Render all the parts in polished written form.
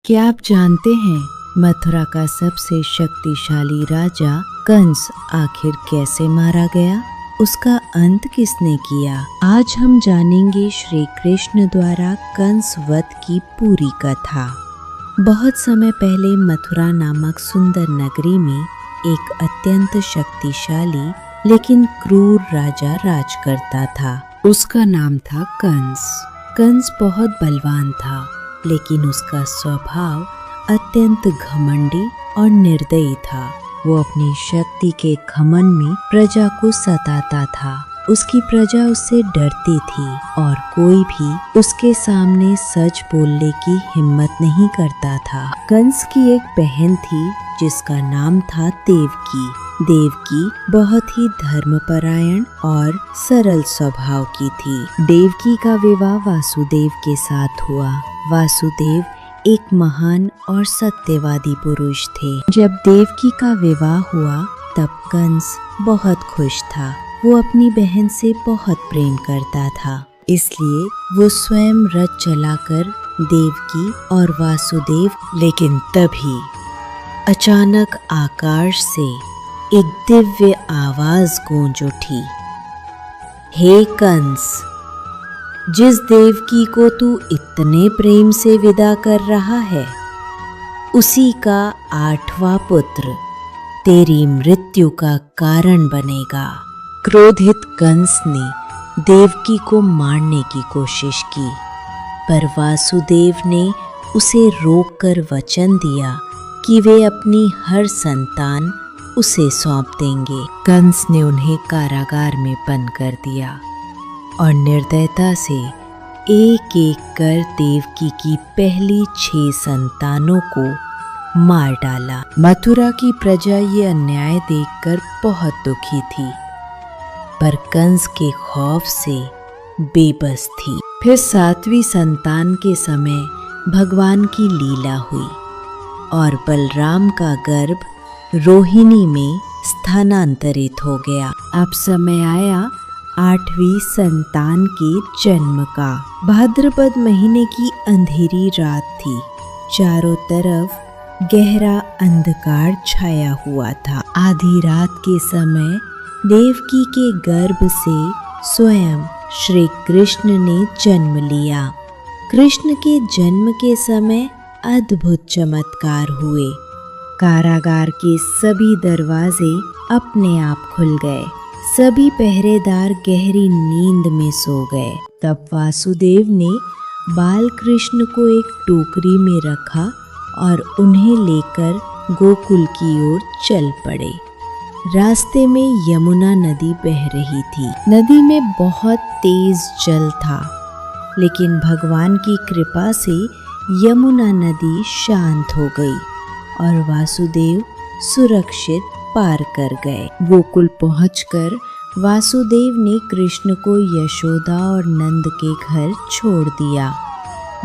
क्या आप जानते हैं मथुरा का सबसे शक्तिशाली राजा कंस आखिर कैसे मारा गया? उसका अंत किसने किया? आज हम जानेंगे श्री कृष्ण द्वारा कंस वध की पूरी कथा। बहुत समय पहले मथुरा नामक सुंदर नगरी में एक अत्यंत शक्तिशाली लेकिन क्रूर राजा राज करता था। उसका नाम था कंस। कंस बहुत बलवान था, लेकिन उसका स्वभाव अत्यंत घमंडी और निर्दयी था। वो अपनी शक्ति के घमंड में प्रजा को सताता था। उसकी प्रजा उससे डरती थी और कोई भी उसके सामने सच बोलने की हिम्मत नहीं करता था। कंस की एक बहन थी जिसका नाम था देवकी। देवकी बहुत ही धर्मपरायण और सरल स्वभाव की थी। देवकी का विवाह वासुदेव के साथ हुआ। वासुदेव एक महान और सत्यवादी पुरुष थे। जब देवकी का विवाह हुआ तब कंस बहुत खुश था। वो अपनी बहन से बहुत प्रेम करता था, इसलिए वो स्वयं रथ चलाकर देवकी और वासुदेव। लेकिन तभी अचानक आकाश से एक दिव्य आवाज गूंज उठी। हे कंस, जिस देवकी को तू इतने प्रेम से विदा कर रहा है, उसी का 8वां पुत्र तेरी मृत्यु का कारण बनेगा। क्रोधित कंस ने देवकी को मारने की कोशिश की, पर वासुदेव ने उसे रोककर वचन दिया कि वे अपनी हर संतान उसे सौंप देंगे। कंस ने उन्हें कारागार में बंद कर दिया और निर्दयता से एक एक कर देवकी की पहली 6 संतानों को मार डाला। मथुरा की प्रजा ये अन्याय देखकर बहुत दुखी थी, पर कंस के खौफ से बेबस थी। फिर 7वीं संतान के समय भगवान की लीला हुई और बलराम का गर्भ रोहिणी में स्थानांतरित हो गया। अब समय आया 8वीं संतान के जन्म का। भाद्रपद महीने की अंधेरी रात थी। चारों तरफ गहरा अंधकार छाया हुआ था। आधी रात के समय देवकी के गर्भ से स्वयं श्री कृष्ण ने जन्म लिया। कृष्ण के जन्म के समय अद्भुत चमत्कार हुए। कारागार के सभी दरवाजे अपने आप खुल गए। सभी पहरेदार गहरी नींद में सो गए। तब वासुदेव ने बाल कृष्ण को एक टोकरी में रखा और उन्हें लेकर गोकुल की ओर चल पड़े। रास्ते में यमुना नदी बह रही थी। नदी में बहुत तेज जल था, लेकिन भगवान की कृपा से यमुना नदी शांत हो गई और वासुदेव सुरक्षित पार कर गए। गोकुल पहुंचकर वासुदेव ने कृष्ण को यशोदा और नंद के घर छोड़ दिया।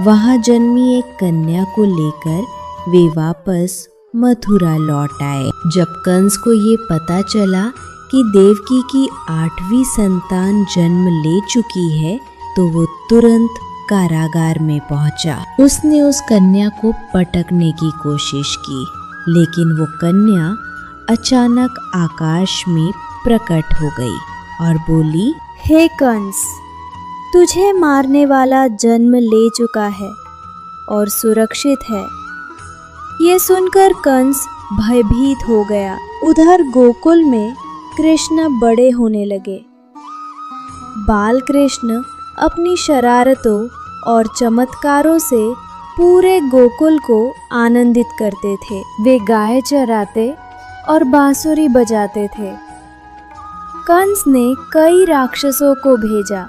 वहां जन्मी एक कन्या को लेकर वे वापस मथुरा लौट आए। जब कंस को ये पता चला कि देवकी की 8वीं संतान जन्म ले चुकी है, तो वो तुरंत कारागार में पहुंचा। उसने उस कन्या को पटकने की कोशिश की, लेकिन वो कन्या अचानक आकाश में प्रकट हो गई और बोली, हे कंस, तुझे मारने वाला जन्म ले चुका है और सुरक्षित है। ये सुनकर कंस भयभीत हो गया। उधर गोकुल में कृष्ण बड़े होने लगे। बाल कृष्ण अपनी शरारतों और चमत्कारों से पूरे गोकुल को आनंदित करते थे। वे गाय चराते और बांसुरी बजाते थे। कंस ने कई राक्षसों को भेजा,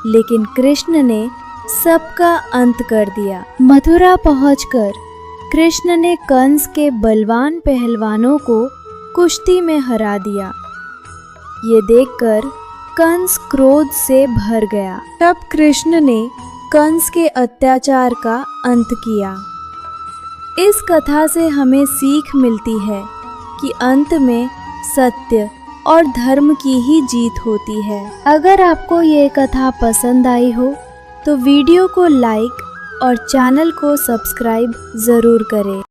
लेकिन कृष्ण ने सबका अंत कर दिया। मथुरा पहुंचकर कृष्ण ने कंस के बलवान पहलवानों को कुश्ती में हरा दिया। ये देखकर कंस क्रोध से भर गया। तब कृष्ण ने कंस के अत्याचार का अंत किया। इस कथा से हमें सीख मिलती है कि अंत में सत्य और धर्म की ही जीत होती है। अगर आपको ये कथा पसंद आई हो तो वीडियो को लाइक और चैनल को सब्सक्राइब ज़रूर करें।